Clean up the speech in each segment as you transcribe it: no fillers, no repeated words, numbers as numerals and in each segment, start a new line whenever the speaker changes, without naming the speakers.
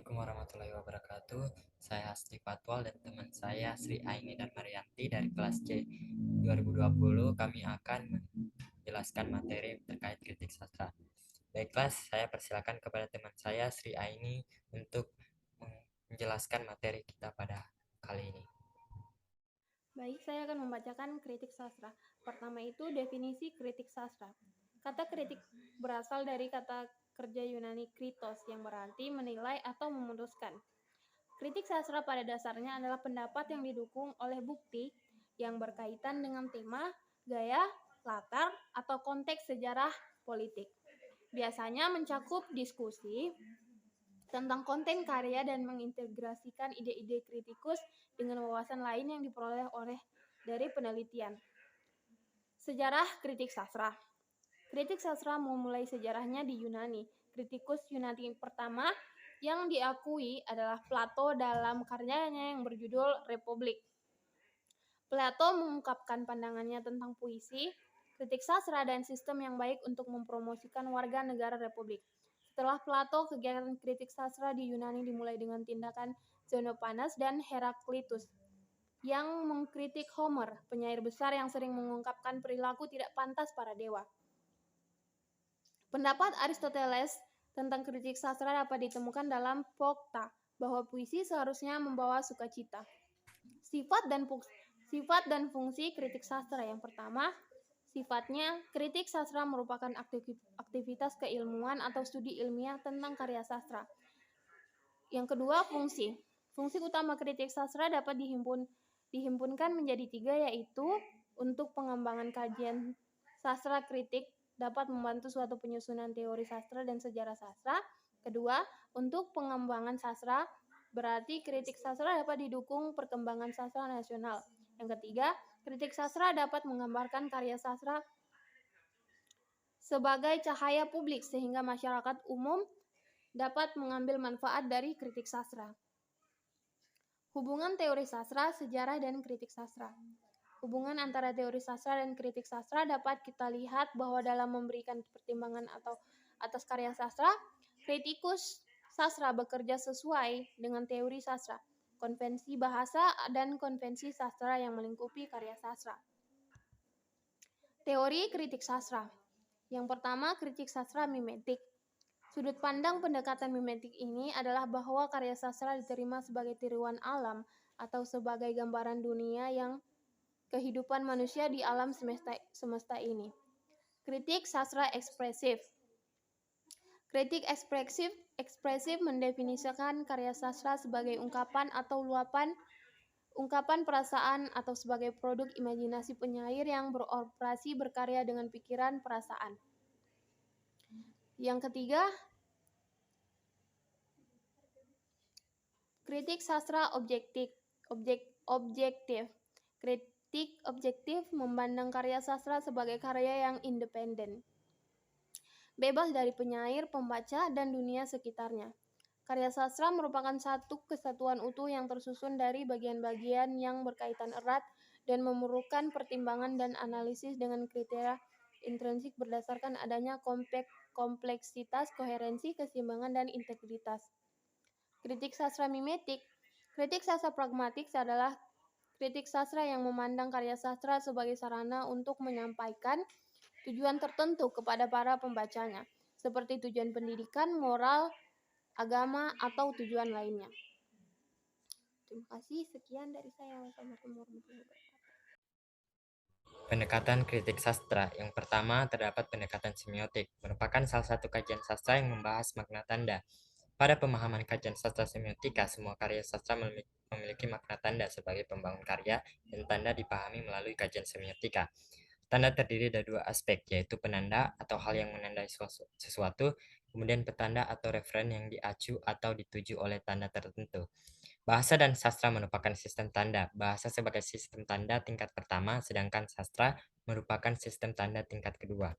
Assalamualaikum warahmatullahi wabarakatuh. Saya Hasdi Fatwal dan teman saya Sri Aini dan Marianti dari kelas C 2020. Kami akan menjelaskan materi terkait kritik sastra. Baiklah, saya persilakan kepada teman saya Sri Aini untuk menjelaskan materi kita pada kali ini.
Baik, saya akan membacakan kritik sastra. Pertama itu definisi kritik sastra. Kata kritik berasal dari kata kerja Yunani kritos yang berarti menilai atau memutuskan. Kritik sastra pada dasarnya adalah pendapat yang didukung oleh bukti yang berkaitan dengan tema, gaya, latar, atau konteks sejarah politik. Biasanya mencakup diskusi tentang konten karya dan mengintegrasikan ide-ide kritikus dengan wawasan lain yang diperoleh dari penelitian. Sejarah kritik sastra. Kritik sastra memulai sejarahnya di Yunani. Kritikus Yunani pertama yang diakui adalah Plato dalam karyanya yang berjudul Republik. Plato mengungkapkan pandangannya tentang puisi, kritik sastra, dan sistem yang baik untuk mempromosikan warga negara Republik. Setelah Plato, kegiatan kritik sastra di Yunani dimulai dengan tindakan Xenopanes dan Heraklitus yang mengkritik Homer, penyair besar yang sering mengungkapkan perilaku tidak pantas para dewa. Pendapat Aristoteles tentang kritik sastra dapat ditemukan dalam Pokta, bahwa puisi seharusnya membawa sukacita. Sifat dan fungsi kritik sastra. Yang pertama, sifatnya, kritik sastra merupakan aktivitas keilmuan atau studi ilmiah tentang karya sastra. Yang kedua, fungsi. Fungsi utama kritik sastra dapat dihimpunkan menjadi 3, yaitu untuk pengembangan kajian sastra kritik dapat membantu suatu penyusunan teori sastra dan sejarah sastra. Kedua, untuk pengembangan sastra berarti kritik sastra dapat didukung perkembangan sastra nasional. Yang ketiga, kritik sastra dapat menggambarkan karya sastra sebagai cahaya publik sehingga masyarakat umum dapat mengambil manfaat dari kritik sastra. Hubungan teori sastra, sejarah, dan kritik sastra. Hubungan antara teori sastra dan kritik sastra dapat kita lihat bahwa dalam memberikan pertimbangan atau atas karya sastra, kritikus sastra bekerja sesuai dengan teori sastra, konvensi bahasa, dan konvensi sastra yang melingkupi karya sastra. Teori kritik sastra. Yang pertama, kritik sastra mimetik. Sudut pandang pendekatan mimetik ini adalah bahwa karya sastra diterima sebagai tiruan alam atau sebagai gambaran dunia yang kehidupan manusia di alam semesta ini. Kritik sastra ekspresif. Kritik ekspresif mendefinisikan karya sastra sebagai ungkapan atau ungkapan perasaan atau sebagai produk imajinasi penyair yang beroperasi berkarya dengan pikiran perasaan. Yang ketiga, kritik sastra objektif. Kritik objektif memandang karya sastra sebagai karya yang independen, bebas dari penyair, pembaca, dan dunia sekitarnya. Karya sastra merupakan satu kesatuan utuh yang tersusun dari bagian-bagian yang berkaitan erat dan memerlukan pertimbangan dan analisis dengan kriteria intrinsik berdasarkan adanya kompleksitas, koherensi, keseimbangan, dan integritas. Kritik sastra mimetik. Kritik sastra pragmatik adalah kritik sastra yang memandang karya sastra sebagai sarana untuk menyampaikan tujuan tertentu kepada para pembacanya, seperti tujuan pendidikan, moral, agama, atau tujuan lainnya. Terima kasih, sekian dari saya. Wassalamualaikum warahmatullahi wabarakatuh.
Pendekatan kritik sastra. Yang pertama, terdapat pendekatan semiotik, merupakan salah satu kajian sastra yang membahas makna tanda. Pada pemahaman kajian sastra semiotika, semua karya sastra memiliki makna tanda sebagai pembangun karya, dan tanda dipahami melalui kajian semiotika. Tanda terdiri dari 2 aspek, yaitu penanda atau hal yang menandai sesuatu, kemudian petanda atau referen yang diacu atau dituju oleh tanda tertentu. Bahasa dan sastra merupakan sistem tanda. Bahasa sebagai sistem tanda tingkat pertama, sedangkan sastra merupakan sistem tanda tingkat kedua.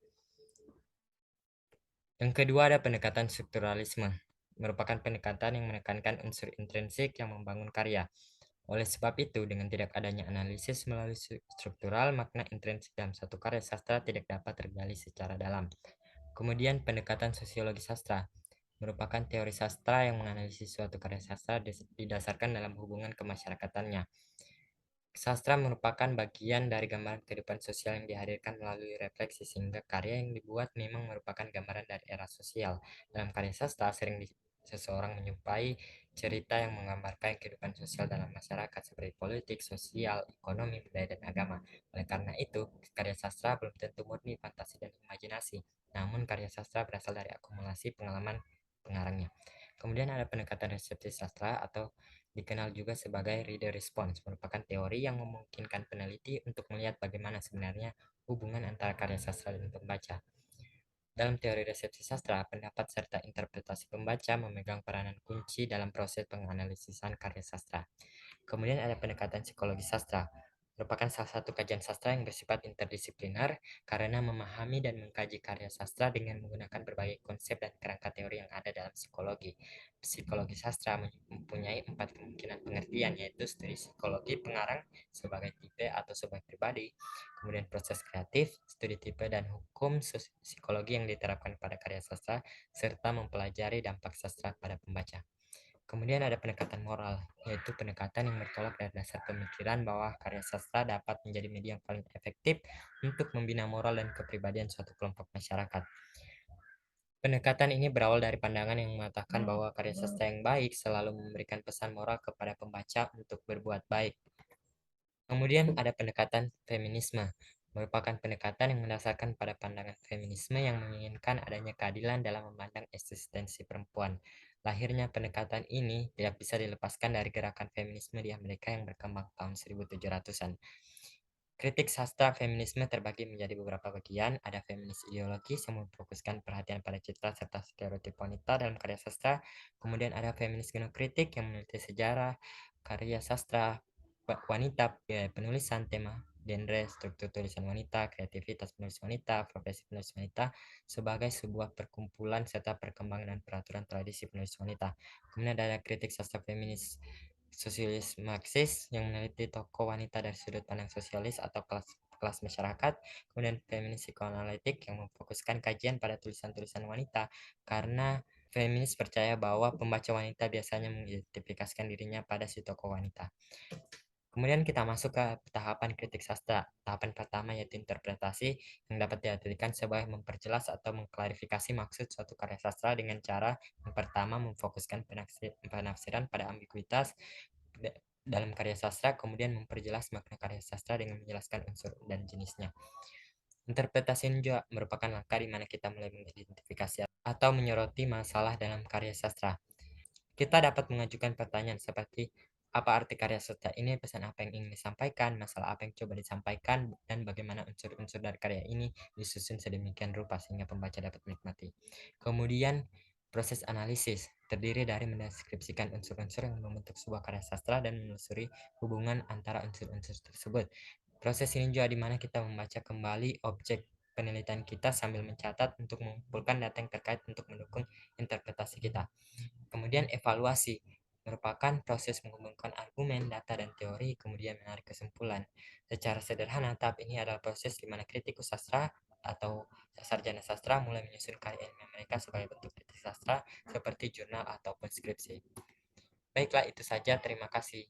Yang kedua ada pendekatan strukturalisme, merupakan pendekatan yang menekankan unsur intrinsik yang membangun karya. Oleh sebab itu, dengan tidak adanya analisis melalui struktural, makna intrinsik dalam satu karya sastra tidak dapat tergali secara dalam. Kemudian pendekatan sosiologi sastra. merupakan teori sastra yang menganalisis suatu karya sastra didasarkan dalam hubungan kemasyarakatannya. Sastra merupakan bagian dari gambaran kehidupan sosial yang dihadirkan melalui refleksi sehingga karya yang dibuat memang merupakan gambaran dari era sosial. Dalam karya sastra seseorang menyupai cerita yang menggambarkan kehidupan sosial dalam masyarakat seperti politik, sosial, ekonomi, budaya, dan agama. Oleh karena itu, karya sastra belum tentu murni fantasi dan imajinasi, namun karya sastra berasal dari akumulasi pengalaman pengarangnya. Kemudian ada pendekatan resepsi sastra atau dikenal juga sebagai reader response, merupakan teori yang memungkinkan peneliti untuk melihat bagaimana sebenarnya hubungan antara karya sastra dan pembaca. Dalam teori resepsi sastra, pendapat serta interpretasi pembaca memegang peranan kunci dalam proses penganalisisan karya sastra. Kemudian ada pendekatan psikologi sastra, merupakan salah satu kajian sastra yang bersifat interdisipliner karena memahami dan mengkaji karya sastra dengan menggunakan berbagai konsep dan kerangka teori yang ada dalam psikologi. Psikologi sastra mempunyai 4 kemungkinan pengertian, yaitu studi psikologi pengarang sebagai tipe atau sebagai pribadi, kemudian proses kreatif, studi tipe dan hukum psikologi yang diterapkan pada karya sastra, serta mempelajari dampak sastra pada pembaca. Kemudian ada pendekatan moral, yaitu pendekatan yang bertolak dari dasar pemikiran bahwa karya sastra dapat menjadi media yang paling efektif untuk membina moral dan kepribadian suatu kelompok masyarakat. Pendekatan ini berawal dari pandangan yang mengatakan bahwa karya sastra yang baik selalu memberikan pesan moral kepada pembaca untuk berbuat baik. Kemudian ada pendekatan feminisme, merupakan pendekatan yang mendasarkan pada pandangan feminisme yang menginginkan adanya keadilan dalam memandang eksistensi perempuan. Lahirnya pendekatan ini tidak bisa dilepaskan dari gerakan feminisme di Amerika yang berkembang tahun 1700-an. Kritik sastra feminisme terbagi menjadi beberapa bagian. Ada feminis ideologis yang memfokuskan perhatian pada citra serta stereotip wanita dalam karya sastra. Kemudian ada feminis genokritik yang meneliti sejarah karya sastra wanita, penulisan, tema, genre, struktur tulisan wanita, kreativitas penulis wanita, profesi penulis wanita sebagai sebuah perkumpulan serta perkembangan dan peraturan tradisi penulis wanita. Kemudian ada kritik sastra feminis sosialis Marxis yang meneliti tokoh wanita dari sudut pandang sosialis atau kelas kelas masyarakat, kemudian feminis psikoanalitik yang memfokuskan kajian pada tulisan-tulisan wanita karena feminis percaya bahwa pembaca wanita biasanya mengidentifikasikan dirinya pada si tokoh wanita. Kemudian kita masuk ke tahapan kritik sastra. Tahapan pertama yaitu interpretasi yang dapat diartikan sebagai memperjelas atau mengklarifikasi maksud suatu karya sastra dengan cara yang pertama memfokuskan penafsiran pada ambiguitas dalam karya sastra, kemudian memperjelas makna karya sastra dengan menjelaskan unsur dan jenisnya. Interpretasi ini juga merupakan langkah di mana kita mulai mengidentifikasi atau menyoroti masalah dalam karya sastra. Kita dapat mengajukan pertanyaan seperti apa arti karya sastra ini, pesan apa yang ingin disampaikan, masalah apa yang coba disampaikan, dan bagaimana unsur-unsur dari karya ini disusun sedemikian rupa sehingga pembaca dapat menikmati. Kemudian proses analisis terdiri dari mendeskripsikan unsur-unsur yang membentuk sebuah karya sastra dan menelusuri hubungan antara unsur-unsur tersebut. Proses ini juga di mana kita membaca kembali objek penelitian kita sambil mencatat untuk mengumpulkan data yang terkait untuk mendukung interpretasi kita. Kemudian evaluasi merupakan proses mengumpulkan argumen, data, dan teori, kemudian menarik kesimpulan. Secara sederhana, tahap ini adalah proses di mana kritikus sastra atau sarjana sastra mulai menyusun karya ilmiah mereka sebagai bentuk kritik sastra seperti jurnal ataupun skripsi. Baiklah, itu saja. Terima kasih.